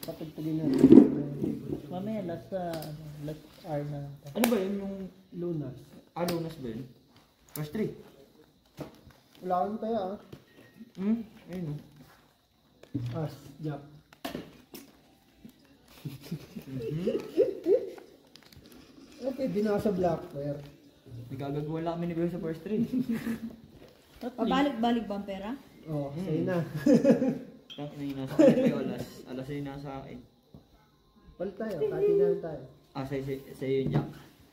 Patugtugin natin. Mamaya last hour na lang. Ano ba yun yung Lunas. Lunas ba yun? First 3. Wala kang tayo Ayun o. As, Jack. Okay, di na sa black pair. Nagkagagawa kami ni Beo sa first 3. Pabalik-balik ba ang pera? Oo, sa'yo na. Tapos na yung nasa akin Beo, alas na yung nasa akin. Palit tayo, katinan tayo. Sa'yo yung Jack.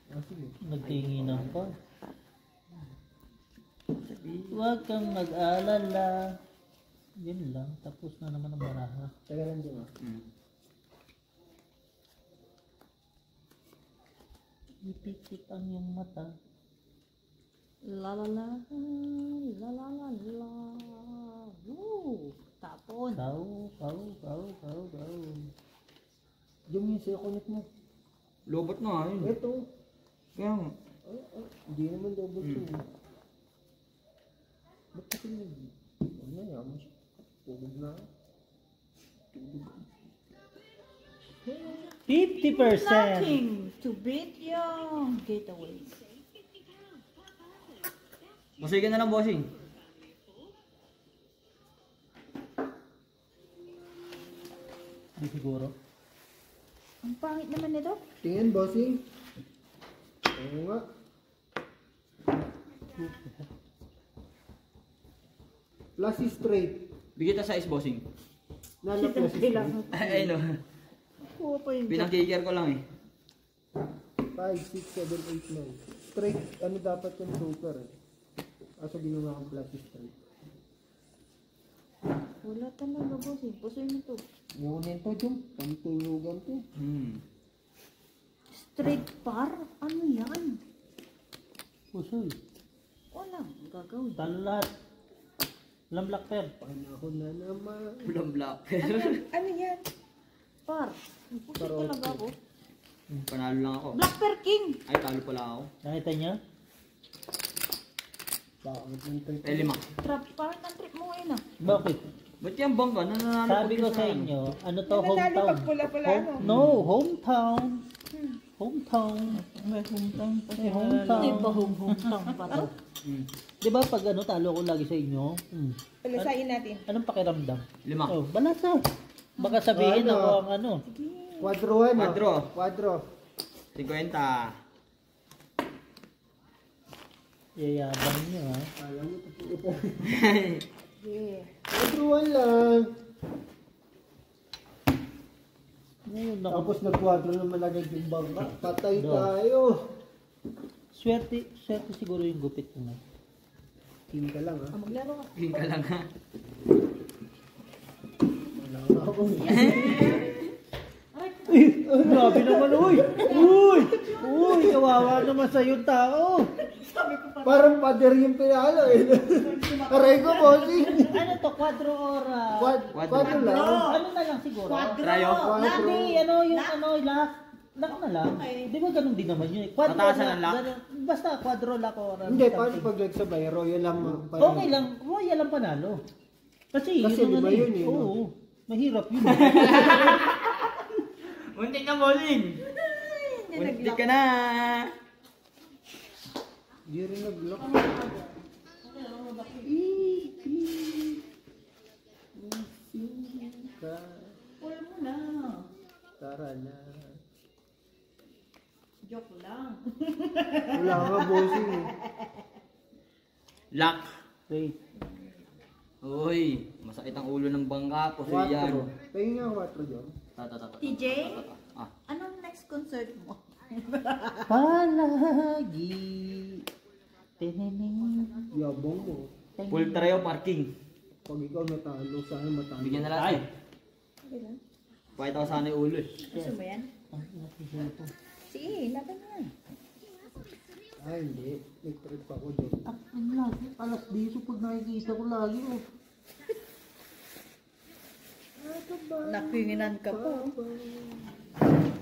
Sige. Nagtinginan pa. Huwag kang mag-alala. Yun lang, tapos na naman ang baraha. Taga lang din Ipikit ang iyong mata. La la la la la la la. Tapon. Kau. Yung sa connect mo. Lobot na yun. Ito. Kaya nga. Hindi naman double yun. Ba't kasi ano yan? Tulog na. 50%! Nothing to beat your getaway. Musikin na lang, bossing. Di siguro. Ang pangit naman nito. Tingin, bossing. Oo nga. Plus is straight. Bigyan ta size, bossing. Nala plus is straight. Ayun o. Kuha pa yung Pinang-kicker ko lang eh. 5, 6, 7, 8, 9. Straight, ano dapat yung super eh. Kaso ginawa kang plus is straight. wala talaga boss eh. Pusoy mo to. Ngunin to, Jum. Pantulugan to. Straight par? Ano yan? Pusoy. Wala. Gagawin. Talo lahat. Walang black pair. Panahon na naman. Walang black. Ano yan? Par. Pusoy Par talaga ako. Panalo lang ako. Black Pair King! Ay, talo pala ako. Nakita niyo? Bakit yung trip? 5. Trap. Parang ang trip mo ngayon ah. Bakit? Ba't yung bangka? Nananalo Sabi ko sa inyo, ano to, hometown? pag pula-pula, ano? No, hometown. Hometown. May hometown pa May hometown. Hindi ba hometown pa to? Di ba pag ano, talo ko lagi sa inyo? Palasain natin. Anong pakiramdam? 5. Oh, balasa. Baka sabihin Ano? ako ang ano. Quadro ano? Quadro. Quadro. 50. Yayabang nyo ha. Alam mo, ito. Yeah. Quadro lang. Ngayon ako. Tapos nag-quadro naman agad yung bangka. Patay Do. tayo. Swerte siguro yung gupit ko na. Team ka lang ha. Maglaro ka. King ka lang ha. Wala nga ako. Grabe naman, uy! Uy, kawawa naman sa yung tao. Parang pader yung pinalo eh. Aray ko, bossing. Ano to, quadro or... Quadro lang. ano na lang siguro? Trayo. Quadro. Lagi, lock na lang. Di ba ganun din naman yun eh. Quadro Mataasan ang lock? Basta quadro lock or... Hindi, paano pag nagsabay? Royal lang. Okay lang, royal lang panalo. Kasi Kasi yun di ba ano yun eh, no? Oo, mahirap yun. Muntik na, bossing. Muntik ka na. Hindi rin nag-lock. Pull mo na. Tara na. Joke lang. Wala nga, bossing eh. Lock. Wait. Uy, masakit ang ulo ng bangka. Puso yan. Quadro. Tingin nga 4 dyan. TJ? Ah. Anong next concert mo? Palagi. Tininin. Yabang mo. Full trayo parking. Pag ikaw natalo, sana matalo. Bigyan na lang. Ay. Okay lang. Pakita ko sana yung ulo eh. Gusto mo yan? Ang nakikita ko. Sige, laban na. Ay, hindi. Nag-trip ako dyan. Ang lagi, alas dito pag nakikita ko lagi oh. Nakinginan ka po.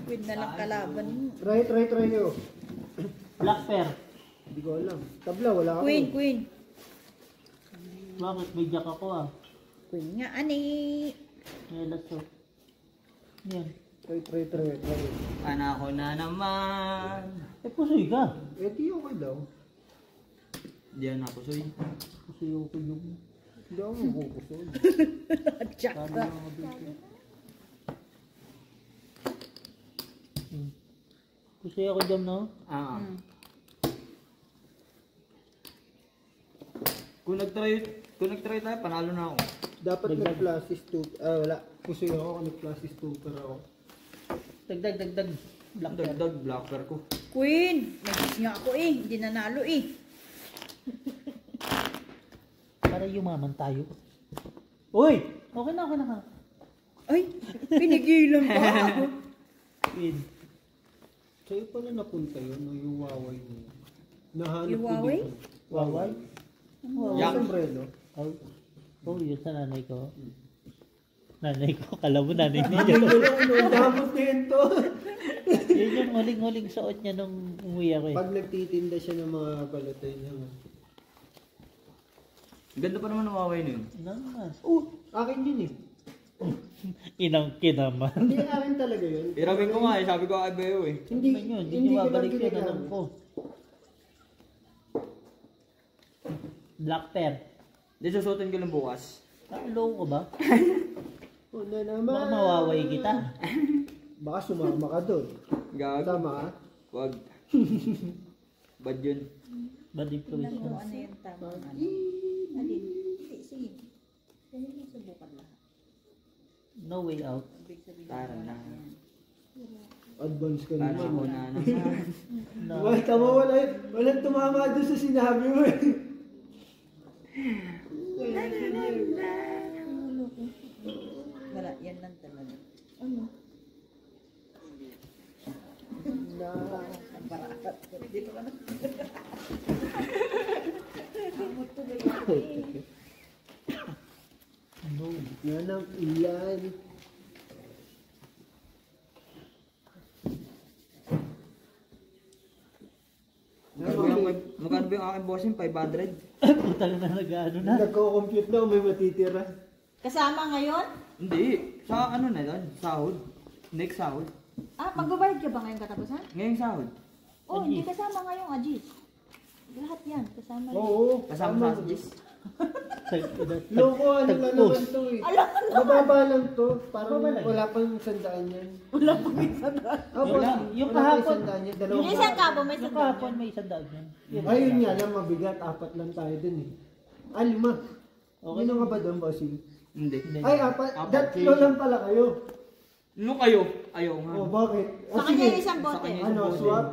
Win na lang kalaban mo. Try nyo. Black pair. Hindi ko alam. Tabla, wala ako. Queen. Bakit may jack ako ah? Queen nga, ani. May alas oh. Yan. Try. Panako na naman. Eh, pusoy ka. Eh, di okay daw. Hindi yan ako, soy. Pusoy ako yung... Hindi ako makukusol. Sabi nga ako dito. Pusoy ako dyan, no? Ah. Kung nag-try tayo, panalo na ako. Dapat Dagdag. nag-flashes to... wala. Pusoy ako, nag-flashes to ako. Dagdag. Black bear. Dagdag blocker ko. Queen! Nagis nga ako eh. Hindi nanalo eh. Para yumaman tayo. Uy! Okay na ka. Ay, pinigilan pa ako. Win. Sa'yo pala napunta yun, no? Yung Huawei mo. Nahanap Yung ko Huawei? dito. Waway? Yung Yak. sombrero. Oh, yun sa nanay ko. Nanay ko, kala mo nanay niya. Ang damot din to. Yun yung huling-huling suot niya nung umuwi ako eh. Pag nagtitinda siya ng mga balotay niya. Ganda pa naman ng Huawei na yun. Naman. Akin yun eh. Inang kinaman. Hindi akin talaga yun. Irawin ko nga eh, sabi ko kay Beo eh. Hindi, Ano yun? Hindi hindi niyo ko babalik lang yun, alam ginagamit. ko. Black pear. Di susutin ko lang bukas. Low ko ba? Una naman. Baka mawaway kita. Baka sumama ka doon. Gag. Tama ka? Wag. Bad yun. Bad influence Ano na. yung tama? Alin? Hindi, sige. Kaya mo subukan lahat. No way out. Ibig sabihin. Tara na. Advance ka Panako naman. na naman. No. Wala, tama, walang tumama doon sa sinabi mo eh. Wala, yan lang talaga. Ano? Ang barakat. Hindi ko na. No. Yan ang ilan. Magkano ba yung aking bossing? 500? Putang na nag-ano na. Nagko-compute na kung may matitira. Kasama ngayon? Hindi. Sa ano na doon? Sahod. Next sahod. Ah, magbabayad ka ba ngayong katapusan? Ngayong sahod. Oh, hindi kasama ngayong Ajis. Lahat yan, kasama yan. Oo. Kasama sa Jis. Loko, ano lang naman to eh. Mababa lang to. Parang Mababa lang. wala pang sandaan yan. Wala pa may sandaan. Yung wala pang kahapon. sandaan yan. Yung Dalawang isang kabo may Yung sandaan. kahapon may isang daan yan. Ayun nga lang, mabigat. 4 lang tayo dun eh. 5. Okay. Ano nga ba doon, bossing? Hindi. Ay, 4. Tatlo lang pala kayo. Nung kayo? Ayaw nga. Oh, bakit? Sa kanya yung isang bote. Sa kanya Ano, bote. swap?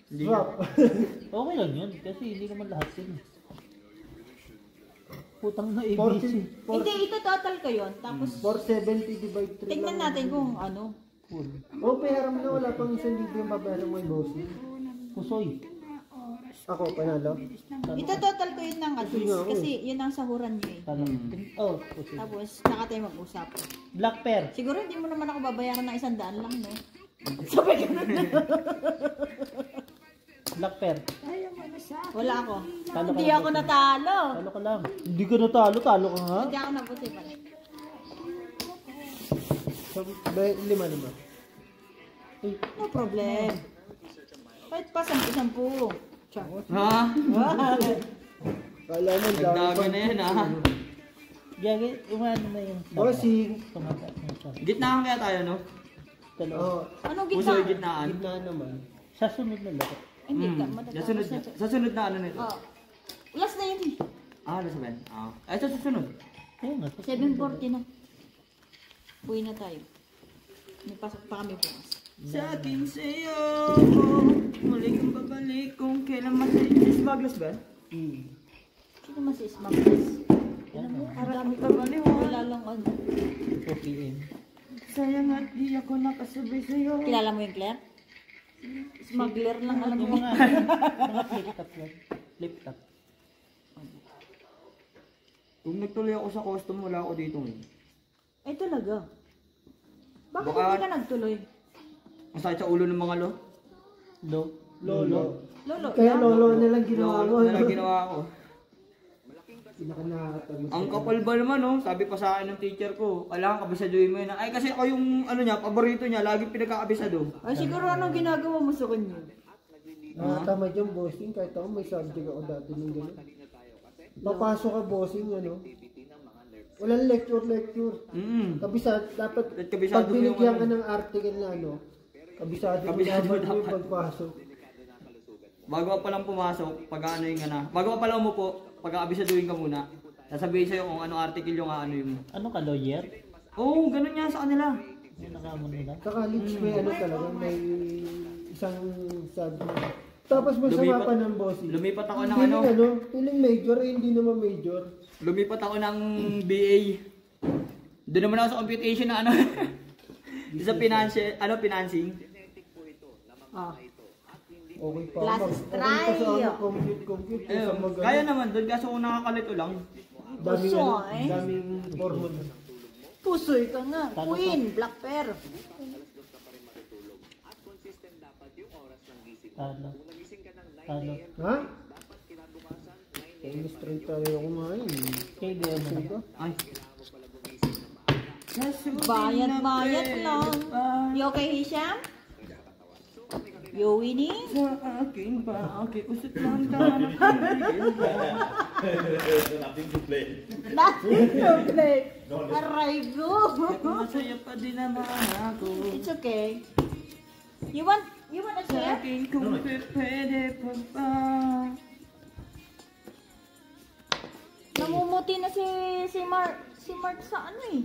Hindi. Swap. Okay lang yun. Kasi hindi naman lahat yun. Putang na ABC. 40. Hindi, ito total ko yun. Tapos, 470 divide 3 tingnan natin kung ano. Full. Oh, payaram na. Wala pang 1,000 yung babayaran mo yung bossing. Pusoy. Ako, panalo. Ito total ko yun ng Ajis. nga ako Kasi yun ang sahuran niyo eh. Talo. Oh, pusoy. Tapos, saka tayo mag-usap. Black pear. Siguro hindi mo naman ako babayaran ng 100 lang, no? Sabay ka na. Black pear. Wala ako. Talo ka Hindi lang, ako bossing. natalo. Talo ka lang. Hindi ka natalo. Talo ka nga. Hindi ako nabuti pa. So, 5. No problem. Kahit pa 10-10. Tiyan. Ha? Kala mo, Nagdaga na yan ha. Gagi, umano na yung Bossing. tumata. Yung sa- Gitnaan kaya tayo no? Talo. Oh, Anong Puso yung gitna? gitnaan. gitna naman. Sa sunod na laro. Hindi ka. Sa sunod na ano nito? Oh. Last na yun eh. Ah, nasa ba yan? Ah. Ay, sa susunod. Ayun nga. 7:40 na. Uwi na tayo. May pasok pa kami bukas. Sa aking sayo, muli kong babalik kung kailan masayos. Baglas ba? Sino mas si Smuggles? Marami ka baliw. Wala lang ano. 4 p.m. Sayang at di ako nakasabay sa'yo. Kilala mo yung Claire? Smuggler lang alam Yung mo. mga flip-top lang. Flip-top. Kung nagtuloy ako sa custom, wala ako dito eh. Ay talaga. Bakit Baka- hindi ka nagtuloy? Masakit sa ulo ng mga lo. Low. Lolo. Lolo. Kaya lolo na lang ginawa Lolo ko. na lang ginawa ko. Pinakanakatagos. Ang kapal ba naman, no? Sabi pa sa akin ng teacher ko, kailangan kabisaduhin mo yun. Ay, kasi ako yung, ano niya, paborito niya, lagi pinagkakabisado. Ay, siguro anong ginagawa mo sa kanya? Tama dyan, bossing. Kahit ako may subject ako dati ng gano'n. Papasok ka, bossing, ano? Walang lecture. Kabisado, dapat, Kabisado pag mo yung binigyan ka ano. ng article na ano, kabisado mo Kabisado dapat yung dapat. pagpasok. Bago ka palang pumasok, pag ano yung na. Bago ka palang umupo, pag abisaduhin ka muna. Sasabihin sa'yo kung anong article yung ano yung... Ano ka, lawyer? Oo, ganun yan sa kanila. Ano nakamon nila? Sa college may ano talaga, may isang subject. Tapos masama Lumipat- pa ng bossing. Lumipat ako ng Feeling ano, feeling major, hindi naman major. lumipat ako ng BA. Doon naman ako sa computation na ano. Sa financing. Ah. Okay pa. Classes Okay pa sa try. ano, compute. Ayun, Sa mag- kaya naman doon kaso kung nakakalito lang. daming, Gusto, ano, eh. daming hormone. Pusoy ka nga. Talo Queen, Black Pearl. Talo. Talo. Ha? Kaya straight tayo kumain. Kaya di ano na. Ay. Bayad lang. You okay, Hisham? You winning? Sa akin ba? Okay, usot lang tayo. Nothing to play. Aray ko. Masaya pa din naman ako. It's okay. You want a Sa share? akin kung pwede pa ba? Namumuti na si Mark sa ano eh.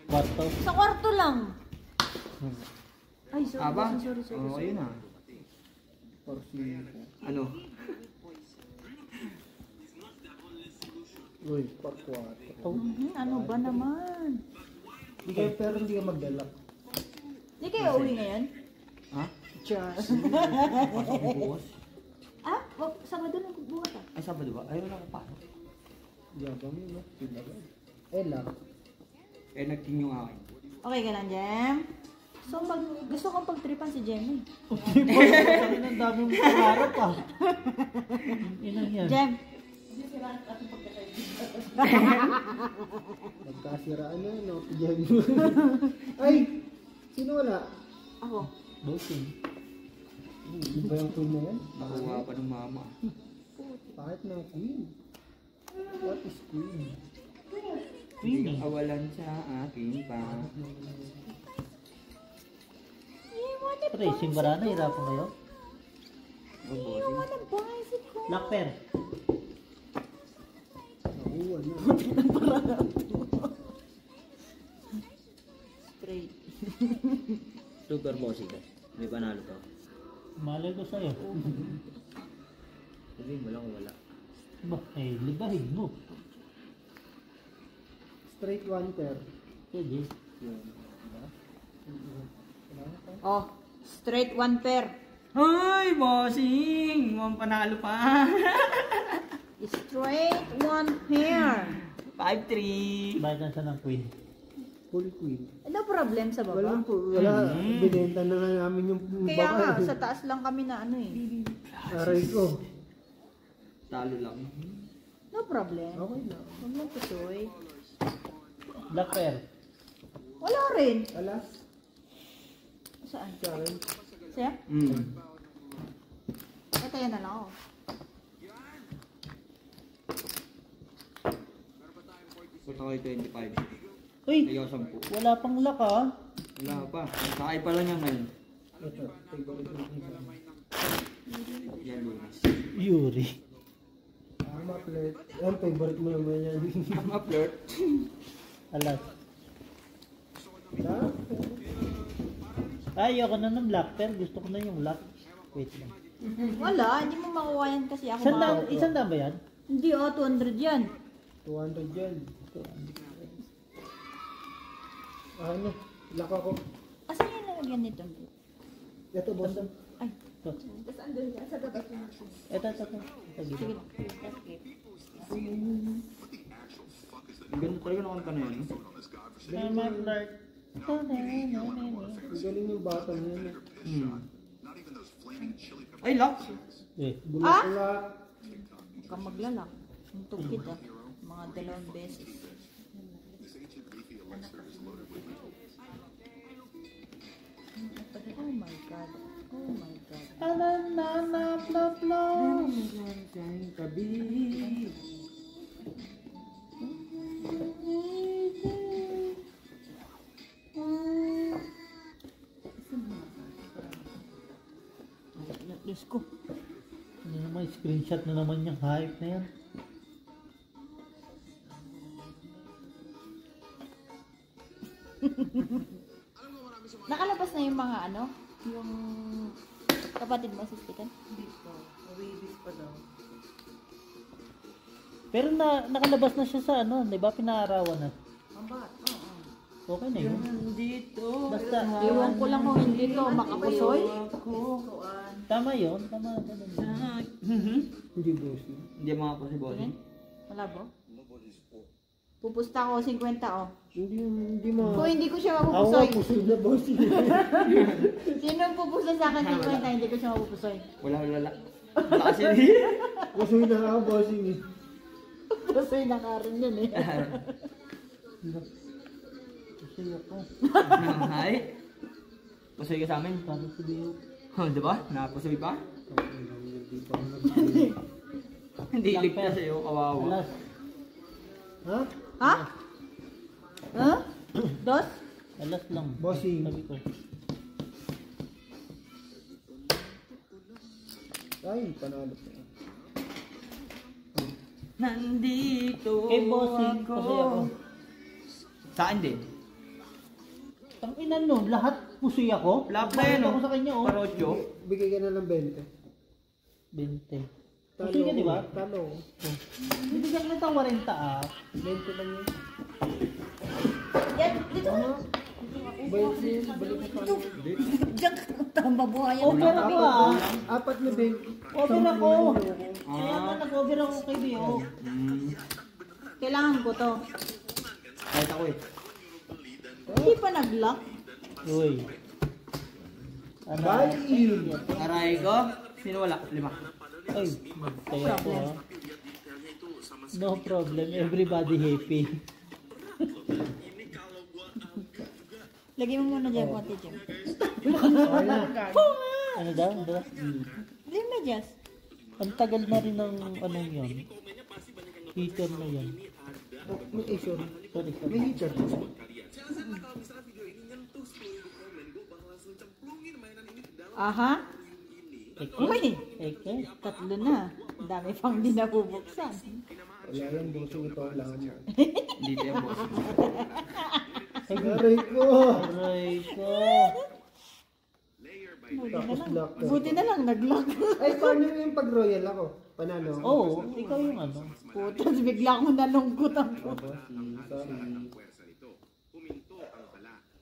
Kwarto. Sa kwarto lang. Ay, sorry. Aba? Sorry. Oo, ayun na. Ano? Uy, pakwato. Ano ba naman? Hindi kayo, pero hindi ka magdala. Hindi kayo uwi ngayon? Ha? Char. Pasok mo bukas? Ah? Sabado lang bukas ah. Ay, Sabado ba? Ayun ako pa. Yabang yun, no? Pinagad. lang. Eh, nag-king yung akin. Okay ka lang, Jem? So, gusto kong pagtripan si Jem eh. Ang daming pangarap ah. Inang yan. Jem! Nagkasiraan na, no? Pijay mo. Ay! Sino wala? Ako. Bossing. Di ba yung queen na yan? Nakuha pa ng mama. Bakit na queen? What is queen? Hindi ka awalan sa akin pa. Racing barana, hirapan kayo. Oh, bossing. Ano bicycle? Lakper. Nakuha na. Straight. Super bossing. May panalo ka. Malay ko sa'yo. Sabihin mo lang kung wala. Ba, eh, ligahin mo. Straight one pair. Pwede. Oh, straight one pair. Ay, bossing! Mukhang panalo pa. Straight one pair. 5-3. Bakit nasa ng queen? Full queen. Ano problem sa Wala baba? po, wala. Binenta na nga namin yung Kaya nga, baka. sa taas lang kami na ano eh. Aray ko. Talo lang. No problem. Okay na. Huwag lang pusoy. Lakper. Wala rin. Alas. Saan? Karen. Siya? Ito yan na lang ako. Punta ko 25. Uy, Ayaw 10. wala pang lock ah. Wala pa. Sakay pa lang yan ngayon. Ito. Favorite ng isa. Yan, Lunas. Yuri. Tama, plate. Yan, favorite mo naman yan. Tama, flirt. Alas. Ha? Ayoko na ng Blackper. Gusto ko na yung lock. Wait lang. Wala, hindi mo makuha yan kasi ako Isang daan ba yan? Hindi 200 yan. 200 yan. Ano? Lock ako. Asan yung lalagyan nito? Ito, boss. Ay, Ito. tapos andun yan, sa tabi. Ito. Sige lang. Ang ganda talaga ng kanta na yan. Mama flirt. Ang galing yung bata niya. Ay, lock! Eh, Bulaklak. Huwag kang maglalak. Ang tugkit ah. Mga 2 beses. Oh my God. Oh my God. Diyos ko. Ano naman, screenshot na naman yung hype na yan. Nakalabas na yung mga ano? Yung kapatid mo, sistikan? Pero nakalabas na siya sa ano, di ba pinaarawan na? Okay na yun. Basta, Iwan ko lang kung hindi to makapusoy. tama yun. Tama. Hindi bossing. Hindi mga po si Bossing. Wala ba? Pupusta ko 50 oh. Hindi mo. Kung hindi ko siya Ako nga, mapupusoy. pusoy na bossing. Sino ang pupusta sa akin 50, hindi ko siya mapupusoy. Wala. Kasi Pusoy na ako, bossing eh. Pusoy na ka rin yun eh. Kasi ako, Hi. Pusoy ka sa amin. sabi ko diyo. Oh, di ba? Napusoy pa? Hindi ilig na sa'yo, kawawa. Alas, Ha? Ha? Ha? Dos? alas lang. Bossing. Sabi ko. Ay, panalo ko. Nandito Kay Bossing, kasi ako. Saan din? Ang ina nun, lahat pusoy ako. Lab na yan, Bakit ako oh. sa kanya, oh. Parotyo. Bigay ka na ng 20. 20. Pusoy ka, di ba? Talo. Bibigyan ka ng 40 ah. 20 lang yun. Yan, dito ka. Balik mo sa Diyan ka. Tama buhayan. Over ako ah. 4 na 20. Over ako. Ah. Kaya nga nag-over ako kay Dio. Kailangan ko to. Kahit ako eh. Hindi pa nag-lock. Uy. Ano? Bye! Aray ko. Sino wala? 5. Ay, kaya ko ah. No problem. Everybody happy. Lagyan mo muna dyan, Pati Jim. Ano daw? Ano daw? Lagyan mo dyan. Ang tagal na rin ng ano yun. Heater na yun. Sorry. Sorry. May heater. Aha. Eke? Uy, Eke? 3 na. Ang dami pang di nabubuksan. Wala yung bossing ito. Wala mo. Dito yung boss. Aray ko! Aray ko. Tapos lock ka. Buti na lang nag-lock. Ay, paano yung pag-royal ako? Panalo ako? Oo, ikaw yung ano. Putas, bigla akong nalungkot ang puto.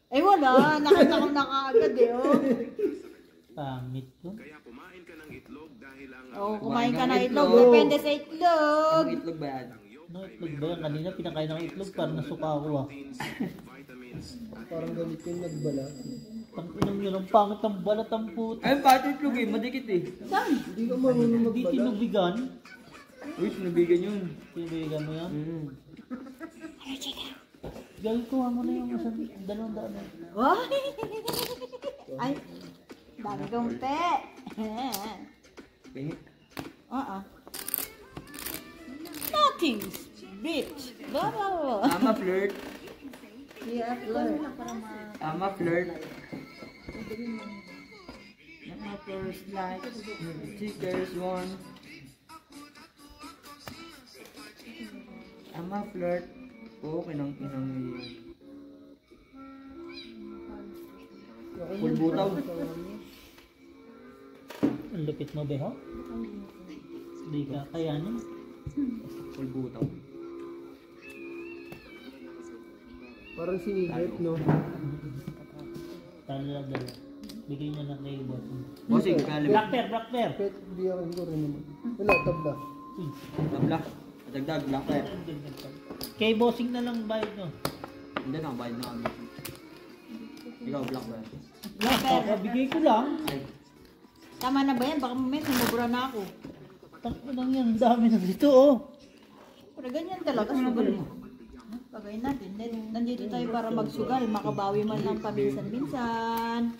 Eh wala, nakita ko na kaagad eh. Oh. Pangit ko. Oh, kumain ka ng itlog. Depende sa itlog. Ang itlog ba yan? No, itlog ba yan? Kanina pinakain ng itlog para nasuka ako ah. Parang ganito yung nagbalat. Ang inang yun, ang pangit ang balat ang puto. Ay, pati itlog eh. Madikit eh. Saan? Hindi ka marunong Hindi magbalat. tinubigan. Uy, sinabigan yun. Tinubigan mo yan. Ano, Gawin ko mo na yung isang 200. Ay! Ay! Dami kong pe! Pingit. Oo. Nothing's bitch! Blah, blah, blah. Ama flirt. Yeah, flirt. Ama flirt. Ama first like stickers one. Ama flirt. Oo, kinang yun. Pulbutaw. Ang lupit mo, Beho? Hindi ka kayanin. Pulbutaw. Parang sinigit, no? Talo lang dalawa. Bigay niya na kay boss. Bossing, kalim. Black pair, black pair! Pet, hindi ako rin naman. Wala, tabla. Uy, Tabla. Dagdag, black pair. kay bossing na lang bayad nyo. Hindi na, bayad na kami. Ikaw, black pair. Kakabigay ko lang. Ay, Tama na ba yan? Baka mamaya sumubra na ako. Tangko lang yan, ang dami na dito oh. Pero ganyan talaga, sugal. Pagayin natin. Nandito tayo para magsugal, makabawi man lang paminsan-minsan.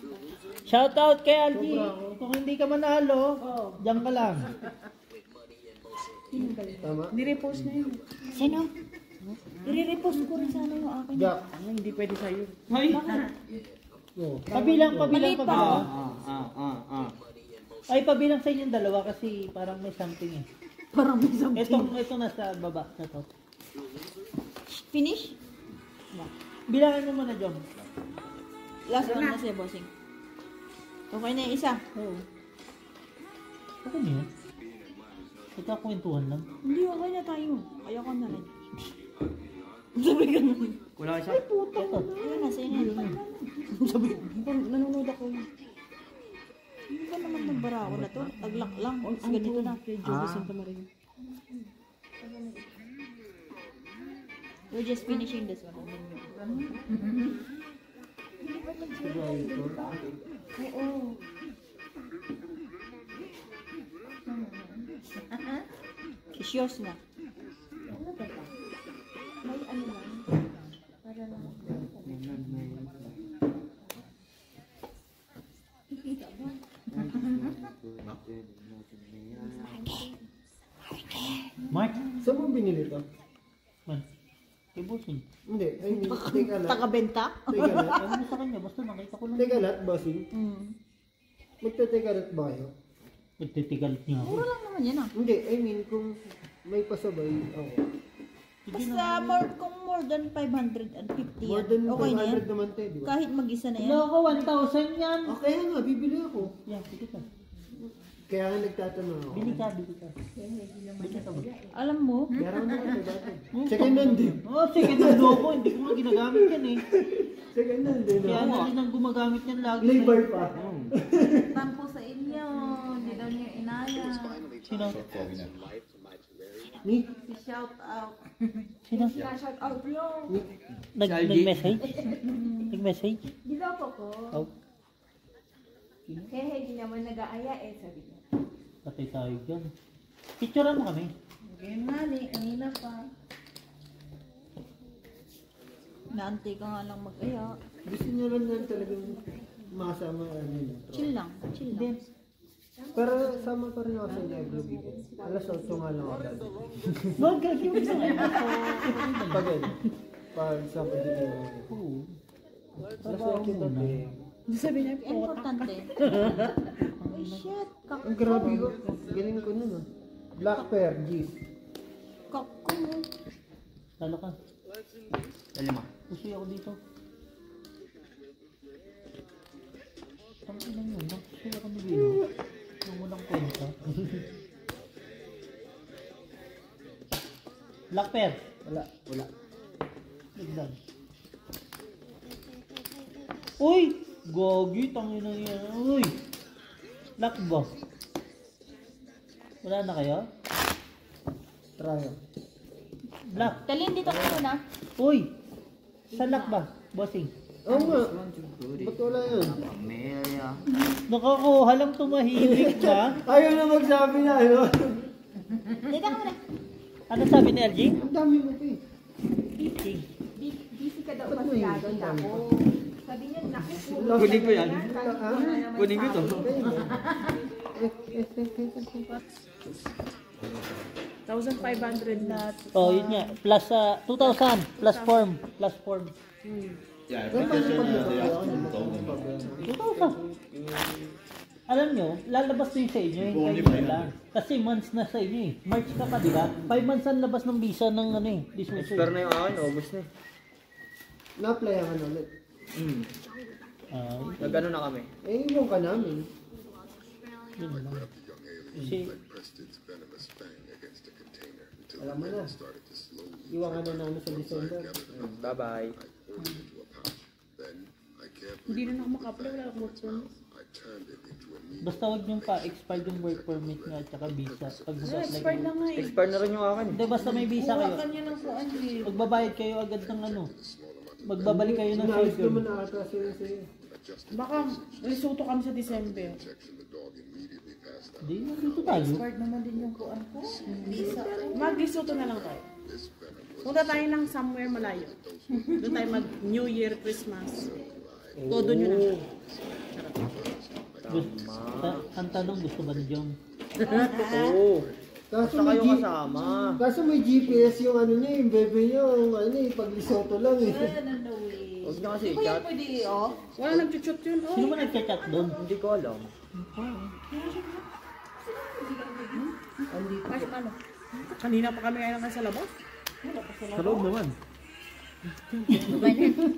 Shoutout kay Algie. Kung hindi ka manalo, diyan ka lang. Tama? Nirepost na yun. Sino? I-repost ko rin sana yung akin. Jack. Hindi pwede sa'yo. Ay! Pabilang. Maliit pa. Ay, pabilang sa inyong dalawa kasi parang may something eh. Parang may something. Ito nasa baba na to. Finish? Bilangin mo muna, Jom. Last one na siya, bossing. Okay na yung isa. Oo. Okay na yun. Nagkakwentuhan lang. Hindi, okay na tayo. Ayoko na rin. Sabi ka na. Wala isa. Puto Ito. na. Ayun na, sa'yo na. Sabi ko, nanonood ako. Hindi ba naman nagbara ako na to? Taglak lang. Tapos ganito na. We're just finishing this one. Oo. Isyos na. May ano lang. Para lang. Mark? Saan mo binili to? Man. Kay Bossing. Hindi, I mean, teka lang. Taga-benta? Teka lang. Ewan mo sa kanya, basta nakita ko lang. Teka lang, bossing. Magte-teka lang ba kayo? Nagtitigalit niya ako. Mura lang naman yan ah. Hindi, I mean, kung may pasabay, okay. Basta kung more than 550 More yan, than okay na yan. 500 naman tayo, di ba? Kahit mag-isa na yan. Loko, 1,000 yan. Okay nga, bibili ako. Yan, sige ka. Kaya nga nagtatanong ako. Bili ka. Bili ka ba? Alam mo, Meron na ito dati. Second hand din. Oh, sige na loko. Hindi ko nga ginagamit yan eh. Second hand din. Kaya na rin ang gumagamit yan lagi. Labor pa. Tampo sa inyo. Hindi daw niyo inaya. Sino? Ni? Shout out. Sino? Shout out yung. Nag-message? Nag-message? Di daw po ko. Oh, Kaya hindi naman nag-aaya eh, sabi niya. patay tayo dyan. Picturean mo kami. Game nga ni, kanina pa. naantay ka nga lang mag-aya. Gusto niya lang yan talagang masama ano. Chill lang. Chill lang. Pero sama pa rin ako sa every weekend. Alas 8 nga lang ako dati. Wag ka, yung isa nga. Pag ano, pag sa pagdili ako. Oo. Alas 8 dati. Sabi niya, importante. Oh shit, Ang grabe ko. Galing ko nun ah. Black Pear, G's. kakko. Lalo ka. Dali ma. Pusoy ako dito. Ang ina yun, pusoy ako ni Bino. Nung walang kwenta. Black Pear. Wala. Biglan. Uy! Gogi, tangin na yan. Uy! Lock ba? Wala na kayo? Try. Talin, dito ka muna. Uy! Sa lock ba? Bossing. Oo nga. Ba't wala yun? Amelia. Nakakuha lang tumahimik ba? Ayaw na magsabi na ano. Dito ka muna. Ano sabi ni LG? Ang dami mo pa eh. Busy ka daw Ba't mo kasi yun? lalo Ang dami ako. pa. Sabi niya, naku, Kunin ko yan. Ah? Kunin ko to. $1,500 na. Oh, yun nga. Plus 2,000. Plus form. Plus form. Yeah, Pero paano pag nagkakaroon ng 2,000. Alam nyo, lalabas din sa inyo, hindi kayo lang. Kasi months na sa inyo eh. March ka pa, di ba? 5 months ang labas ng visa ng ano eh. Dismissal. Expire na yung akin, August na eh. Na-apply ang ano ulit. Nag-ano na kami. Eh, iwan ka namin. Yun lang. Kasi, Alam mo na. Iwan ka na namin sa December. Bye-bye. Hindi na ako maka-apply, wala akong work permit. basta wag nyo pa expired yung work permit nga at saka visa. Pag Expired na nga eh. Expire na rin yung akin. Hindi, basta may visa kayo. Kuha ka niya ng kuan eh. Magbabayad kayo agad ng ano. Magbabalik kayo ng Sinayos surgeon. naman na ata sa'yo. Baka Lesotho kami sa December. Hindi, dito tayo. Expired naman din yung kuan ko. Visa. Mag-Lesotho na lang tayo. Punta tayo ng somewhere malayo. Doon tayo mag New Year, Christmas. Todo nyo na. Ang tanong, gusto ba ni Jom? Oo. Kaso Basta may, kayo kasama. kaso may GPS yung ano niya, yung bebe niya, yung ano eh, pag Lesotho lang eh. Huwag na kasi Hindi i-chat. pwede off. Wala nag-shoot yun. Oh. Sino ba nagchat-chat doon? Hindi ko alam. Kanina pa kami ayun sa labas. Sa loob naman.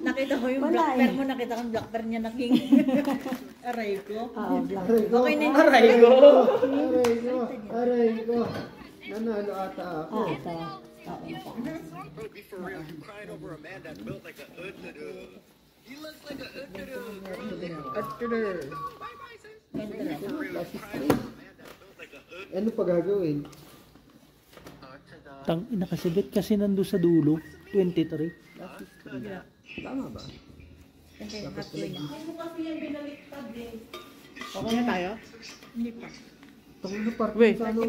Nakita ko yung black pair mo, nakita ko yung black pair niya na king. Aray ko. Aray ko, Okay na yun. Aray ko! aray ko, aray ko. Nanalo ata ako. Ano pa gagawin? Tang ina kasi bet kasi nando sa dulo. 23. Tama ba? Okay na tayo? Hindi pa. Tangin na parking sa ano,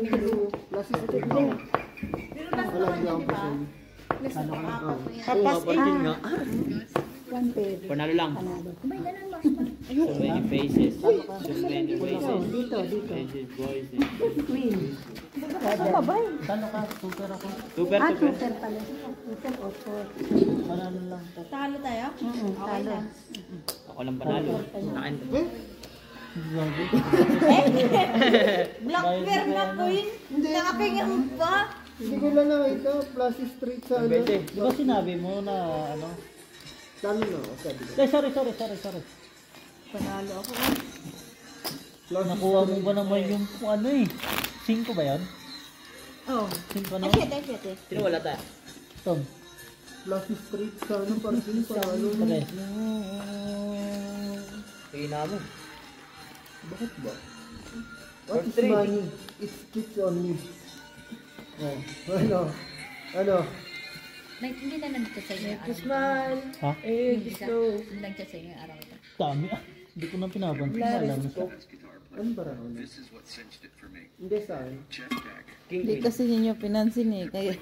last step na. Alam niya ako sa inyo. Oo nga, parking nga. Panalo lang. So many faces. So many faces. Dito. Faces, boys. Talo ka, super ako. Super, super. Manalo lang. Talo tayo? Talo. Ako lang panalo. Akin. Grabe. Black pair na po yun. Nakakingam pa. Hindi ko lang nakita, Plaza Street sa ano. Pwede. Di ba sinabi mo na ano? Talo na ako, sabi ko. Sorry. Panalo ako. Nakuha mo ba naman yung ano eh? 5 ba yan? Oh. 5 na? Ay, Sino wala tayo? Tom. Plaza Street sa ano, parking sa ano. Okay. Tingin mo. Bakit ba? What is Three. money? It's kids only. Oh, ano? Hindi na nandito sa inyo. Ha? Hindi lang siya sa inyo araw ito. Dami ah. Hindi ko na pinapansin. Alam mo siya. Ano ba raw? Hindi sa ano. Hindi kasi ninyo pinansin eh. Kaya...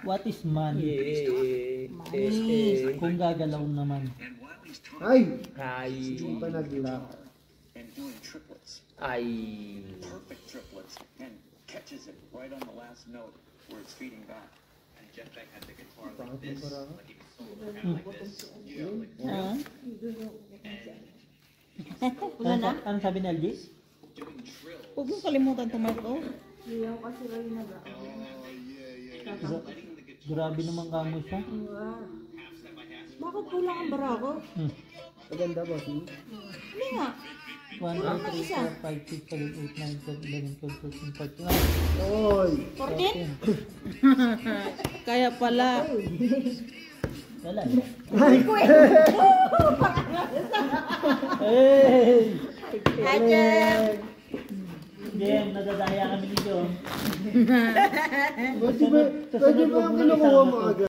What is money? Kung gagalaw naman. Ay! Ay. Hindi pa naglak. Ay. Perfect triplets and catches it right on the last note where it's feeding back. And Jeff Beck had the guitar like this, like he was solo around like this. Wala na? Ano sabi ni LG? Huwag mong kalimutan tumato. Grabe naman kamo siya. Bakit kulang ang bara ko? Maganda ba? Hindi nga. 1, 2, 3, 4, 5, 6, 7, 8, 9, 10, 11, 12, 13, 14. Oy! 14? Kaya pala. Wala eh. Hey! Jem, nadadaya kami ni John. Pwede ba ang kinukuha mo agad?